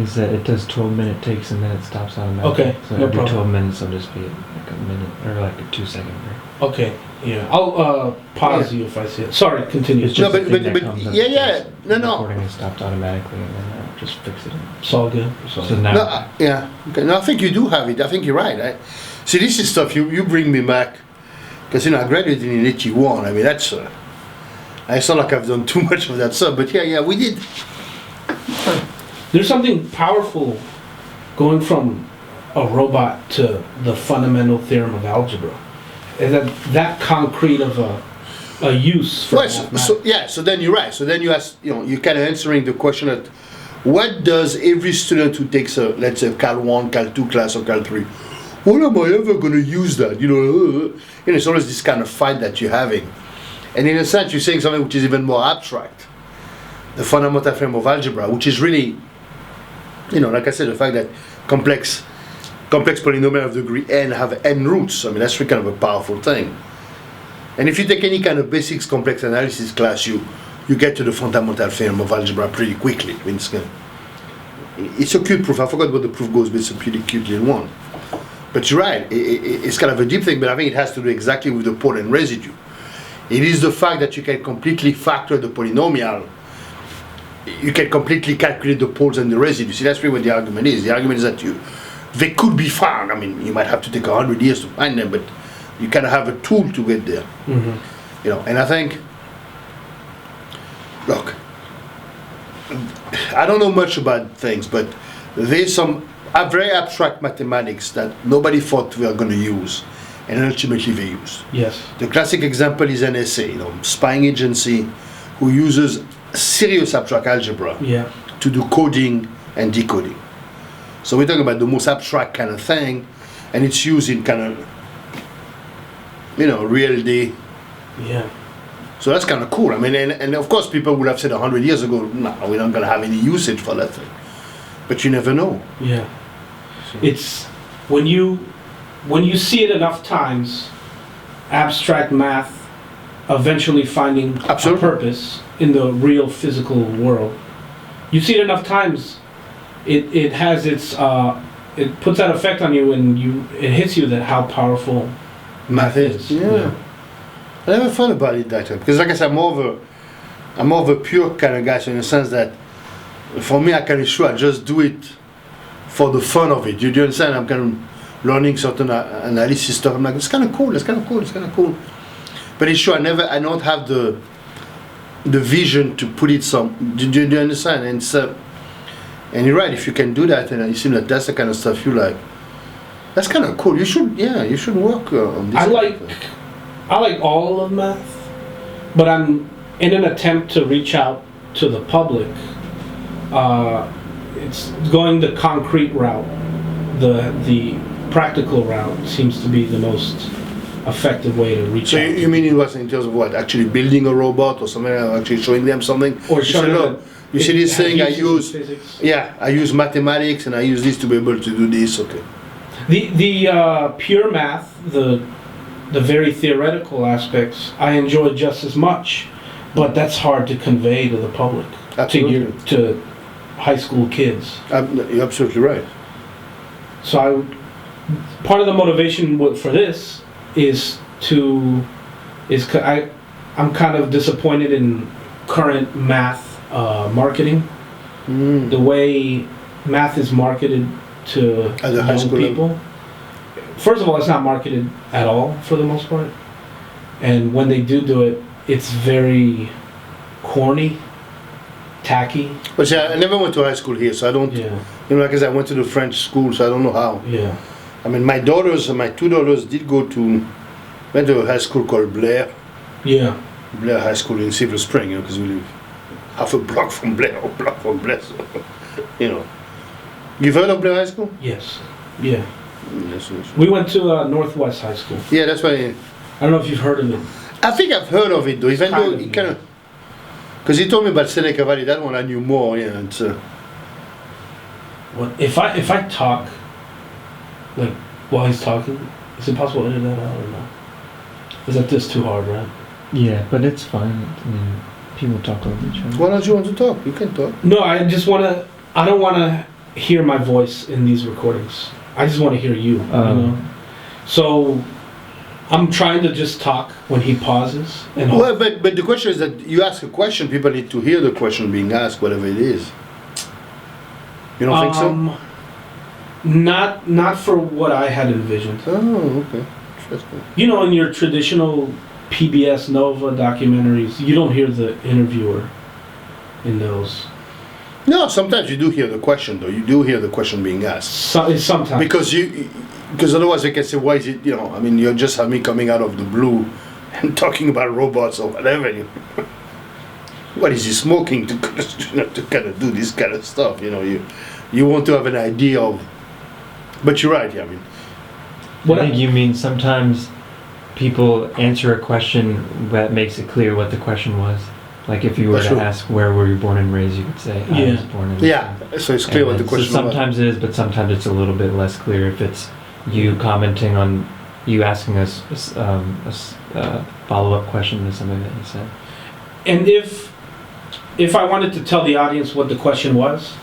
Is that it does 12-minute takes and then it stops automatically. Okay, So no every problem. 12 minutes will just be like a minute or like a 2-second break. Okay, yeah. I'll pause you if I see it. Sorry, continue. It's just No, a but- thing but- that comes up that says no. recording is stopped automatically and then I'll just fix it. It's all good. So now, No, yeah. Okay. No, I think you do have it. I think you're right. See, this is stuff you bring me back because I graduated in '81. I mean, that's. It's not like I've done too much of that stuff, but yeah, we did. There's something powerful going from a robot to the fundamental theorem of algebra. And that concrete of a use for Well, mathematics. so then you're right. So then you ask, you're kind of answering the question that what does every student who takes a, let's say, Cal 1, Cal 2 class or Cal 3, when am I ever going to use that? It's always this kind of fight that you're having. And in a sense, you're saying something which is even more abstract. The fundamental theorem of algebra, which is really, like I said, the fact that complex polynomial of degree n have n roots. I mean, that's really kind of a powerful thing. And if you take any kind of basics complex analysis class, you get to the fundamental theorem of algebra pretty quickly. I mean, it's a cute proof. I forgot what the proof goes, but it's a pretty cute little one. But you're right. It's kind of a deep thing, but I think it has to do exactly with the pole and residue. It is the fact that you can completely factor the polynomial. You can completely calculate the poles and the residue. See, that's really what the argument is. The argument is that they could be found. I mean, you might have to take 100 years to find them, but you kind of have a tool to get there. Mm-hmm. And I think, look, I don't know much about things, but there's some very abstract mathematics that nobody thought we were going to use, and ultimately they used. Yes. The classic example is NSA, spying agency who uses serious abstract algebra to do coding and decoding. So we're talking about the most abstract kind of thing, and it's used in kind of, real day. Yeah. So that's kind of cool. I mean, and of course people would have said 100 years ago, no, we're not going to have any usage for that thing. But you never know. Yeah. It's when you see it enough times, abstract math eventually finding a purpose in the real physical world. You see it enough times, it has its it puts that effect on you, and it hits you that how powerful math is. Yeah. I never thought about it that way, because like I said, I'm more of a pure kind of guy, so in the sense that for me, I just do it for the fun of it. You do understand? I'm kind of learning certain analysis stuff. I'm like, it's kind of cool. But it's true. I don't have the vision to put it some. Do you understand? And you're right. If you can do that, and you seem that that's the kind of stuff you like. That's kind of cool. You should work on this. I like all of math, but I'm in an attempt to reach out to the public. It's going the concrete route. The practical route seems to be the most effective way to reach out. So you mean it was in terms of what? Actually building a robot or something? Actually showing them something? Or showing them. You see this thing I use? Physics. Yeah, I use mathematics and I use this to be able to do this. Okay. The pure math, the very theoretical aspects, I enjoy just as much, but that's hard to convey to the public. Absolutely. To high school kids. You're absolutely right. So part of the motivation for this I'm kind of disappointed in current math marketing. The way math is marketed to young people. First of all, it's not marketed at all for the most part. And when they do it, it's very corny, tacky. But see, I never went to high school here, so I don't. Yeah. Like I said, I went to the French school, so I don't know how. Yeah. I mean, my two daughters did went to a high school called Blair. Yeah. Blair High School in Silver Spring, because we live half a block from Blair, so, You've heard of Blair High School? Yes. Yeah. Yes. We went to Northwest High School. Yeah, that's why. I don't know if you've heard of it. I think I've heard of it though, even though he kind of. Because he told me about Seneca Valley, that one I knew more. Yeah, it's. Well, if I talk, like while he's talking, is it possible to edit that out or not? Is that just too hard, right? Yeah, but it's fine. I mean, people talk over each other. Why don't you want to talk? You can talk. No, I just want to. I don't want to hear my voice in these recordings. I just want to hear you. You know? So I'm trying to just talk when he pauses. And Well, but the question is that you ask a question, people need to hear the question being asked, whatever it is. You don't think so? Not for what I had envisioned. Oh, okay. Interesting. You know, in your traditional PBS Nova documentaries, you don't hear the interviewer in those. No, sometimes you do hear the question, though. You do hear the question being asked. Sometimes. Because otherwise they can say, why is it, you know, I mean, you just have me coming out of the blue and talking about robots or whatever. What is he smoking to kind of do this kind of stuff? You know, you want to have an idea of, but you're right, yeah, I mean. I think you mean sometimes people answer a question that makes it clear what the question was. Like if you were to ask where were you born and raised, you could say I was born and raised. Yeah, so it's clear what the question was. Sometimes it is, but sometimes it's a little bit less clear if it's you commenting on you asking us a follow-up question to something that you said. And if I wanted to tell the audience what the question was,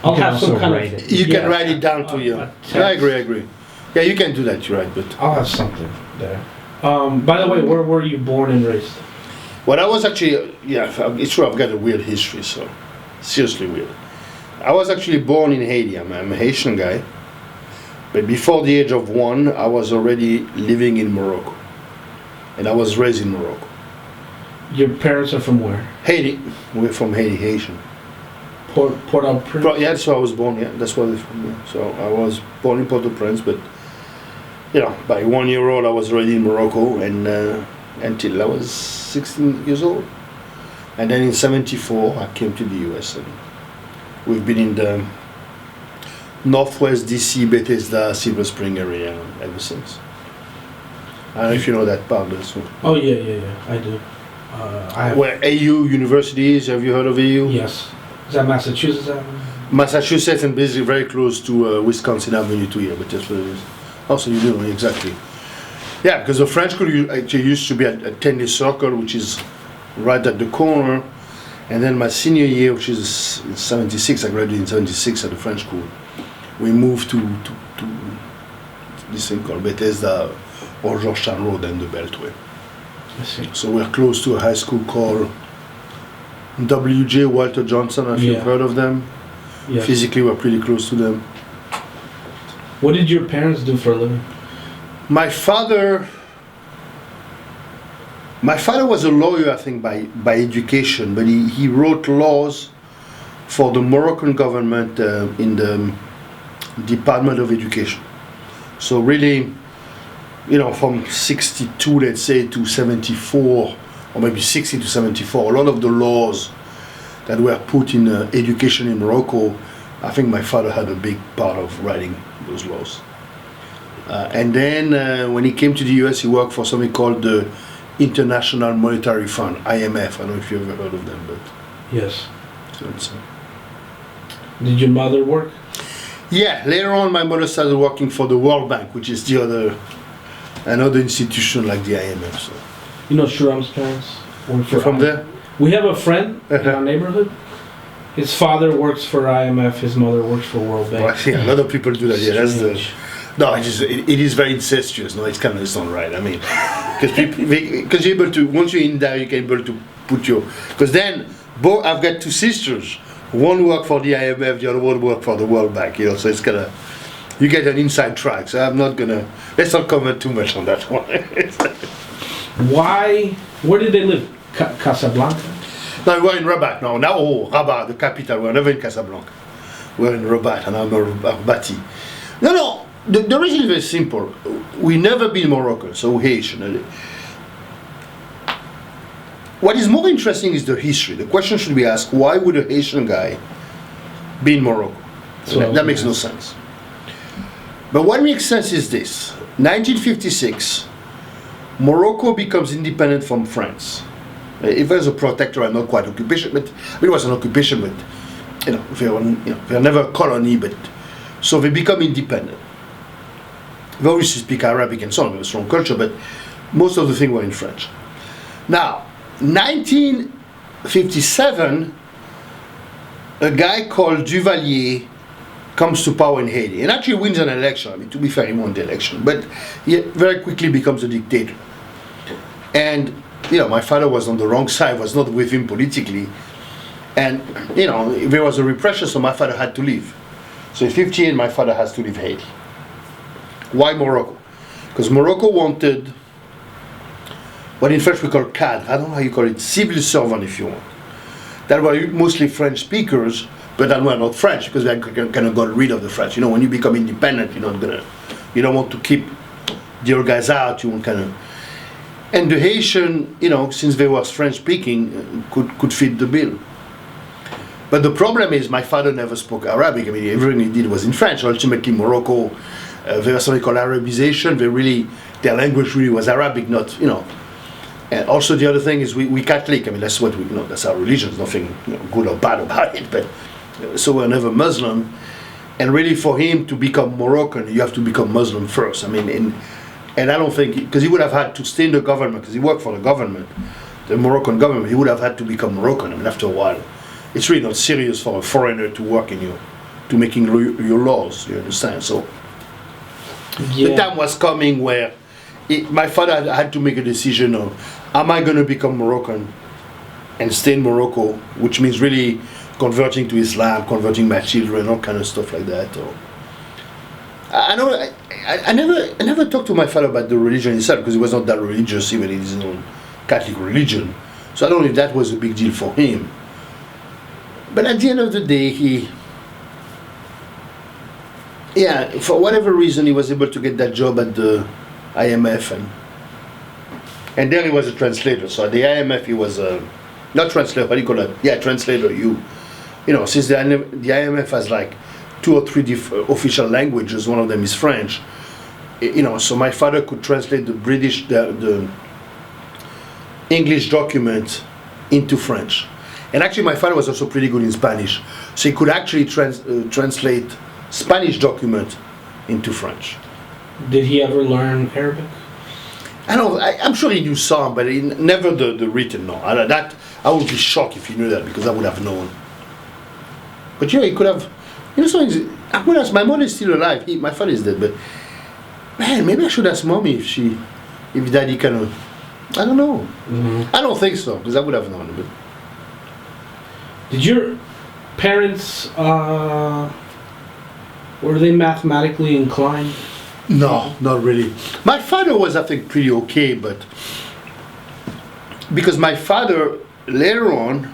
I'll have some kind of... You can write it down to you. I agree. Yeah, you can do that, you're right, but... I'll have something there. By the way, where were you born and raised? Well, I was actually, it's true, I've got a weird history, so seriously weird. I was actually born in Haiti. I'm a Haitian guy. But before the age of 1, I was already living in Morocco. And I was raised in Morocco. Your parents are from where? Haiti. We're from Haiti, Haitian. Port-au-Prince? Yeah, that's where I was born, yeah. That's where they're from, yeah. So I was born in Port-au-Prince, but, you know, by 1 year old I was already in Morocco, and until I was 16 years old. And then in 74 I came to the US, and we've been in the Northwest DC, Bethesda, Silver Spring area ever since. I don't know if you know that part. Oh yeah, I do. Where AU University is, have you heard of AU? Yes. Is that Massachusetts Avenue? Massachusetts, and basically very close to Wisconsin Avenue 2 here, but that's what it is. Also, you do, exactly. Yeah, because the French school actually used to be at Tennis Circle, which is right at the corner. And then my senior year, which is in 76, I graduated in 76 at the French school. We moved to this thing called Bethesda or Georgetown Road and the Beltway. I see. So we're close to a high school called W.J. Walter Johnson, if you've heard of them. Yeah. Physically, we're pretty close to them. What did your parents do for a living? My father was a lawyer, I think, by education, but he wrote laws for the Moroccan government in the Department of Education. So really, you know, from 62, let's say, to 74, or maybe 60 to 74, a lot of the laws that were put in education in Morocco, I think my father had a big part of writing those laws. And then when he came to the US, he worked for something called the International Monetary Fund, IMF. I don't know if you've ever heard of them, but... Yes. So Did your mother work? yeah, later on my mother started working for the World Bank, which is another institution like the IMF. So. You know Sharam's parents work for From there? We have a friend in our neighborhood. His father works for IMF, his mother works for World Bank. Well, yeah, a lot of people do that. Yeah, that's the... Strange. No, it is very incestuous. No, it's not right. I mean, because you're able to, once you're in there, you're able to put your, because then I've got two sisters. One work for the IMF, the other one work for the World Bank. You know, so it's kind of, you get an inside track. So I'm not gonna, let's not comment too much on that one. Where did they live? Casablanca? No, we're in Rabat now. Rabat, the capital. We're never in Casablanca. We're in Rabat, and I'm Rabati. No. The reason is very simple. We never been Moroccan, so Haitian. What is more interesting is the history. The question should be asked, why would a Haitian guy be in Morocco? So that makes no sense. But what makes sense is this. 1956, Morocco becomes independent from France. It was a protectorate, not quite occupation, but it was an occupation, but they were never a colony, but so they become independent. They obviously speak Arabic and so on, they have a strong culture, but most of the things were in French. Now, 1957, a guy called Duvalier comes to power in Haiti and actually wins an election. I mean, to be fair, he won the election, but he very quickly becomes a dictator. And my father was on the wrong side, was not with him politically, and there was a repression, so my father had to leave. So in 1958, my father has to leave Haiti. Why Morocco? Because Morocco wanted what in French we call cadre. I don't know how you call it, civil servant if you want. That were mostly French speakers, but that were not French because they kind of got rid of the French. When you become independent, you don't want to keep the other guys out. You want kind of, and the Haitian, since they were French speaking, could fit the bill. But the problem is my father never spoke Arabic. I mean, everything he did was in French. Ultimately, Morocco, there was something called Arabization. Their language really was Arabic, not. And also the other thing is we Catholic. I mean, that's what that's our religion. There's nothing good or bad about it. But so we're never Muslim. And really, for him to become Moroccan, you have to become Muslim first. I mean, and I don't think because he would have had to stay in the government because he worked for the government, the Moroccan government. He would have had to become Moroccan. I mean, after a while, it's really not serious for a foreigner to work to making your laws. You understand? So the time was coming where. My father had to make a decision of, am I going to become Moroccan and stay in Morocco, which means really converting to Islam, converting my children, all kind of stuff like that. Or, I never talked to my father about the religion itself because he was not that religious, even in his own Catholic religion. So I don't know if that was a big deal for him. But at the end of the day, for whatever reason, he was able to get that job at the IMF, and there he was a translator. So at the IMF he was not translator, what do you call it? Yeah, translator. Since the IMF has like 2 or 3 official languages, one of them is French. So my father could translate the English document into French, and actually my father was also pretty good in Spanish, so he could actually translate Spanish document into French. Did he ever learn Arabic? I'm sure he knew some, but never the written. No, I would be shocked if he knew that because I would have known. But he could have. I would ask. My mother is still alive. My father is dead, but man, maybe I should ask mommy if daddy kind of. I don't know. Mm-hmm. I don't think so because I would have known. But did your parents were they mathematically inclined? No, not really. My father was, I think, pretty okay, but because my father later on,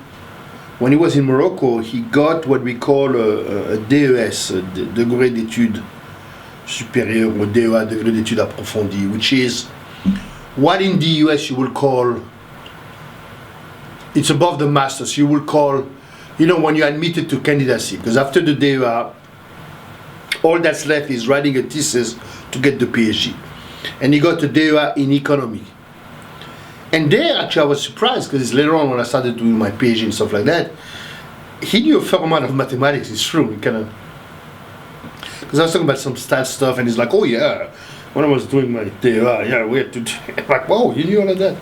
when he was in Morocco, he got what we call a DES, a Degré d'études supérieures, or DEA, Degré d'études approfondies, which is what in the US you will call, it's above the masters, you will call, when you're admitted to candidacy, because after the DEA, all that's left is writing a thesis to get the PhD. And he got a DEA in economy. And there, actually, I was surprised, because later on, when I started doing my PhD and stuff like that, he knew a fair amount of mathematics, it's true. Because I was talking about some stat stuff, and he's like, oh yeah, when I was doing my DEA, we had to, like, whoa, you knew all of that.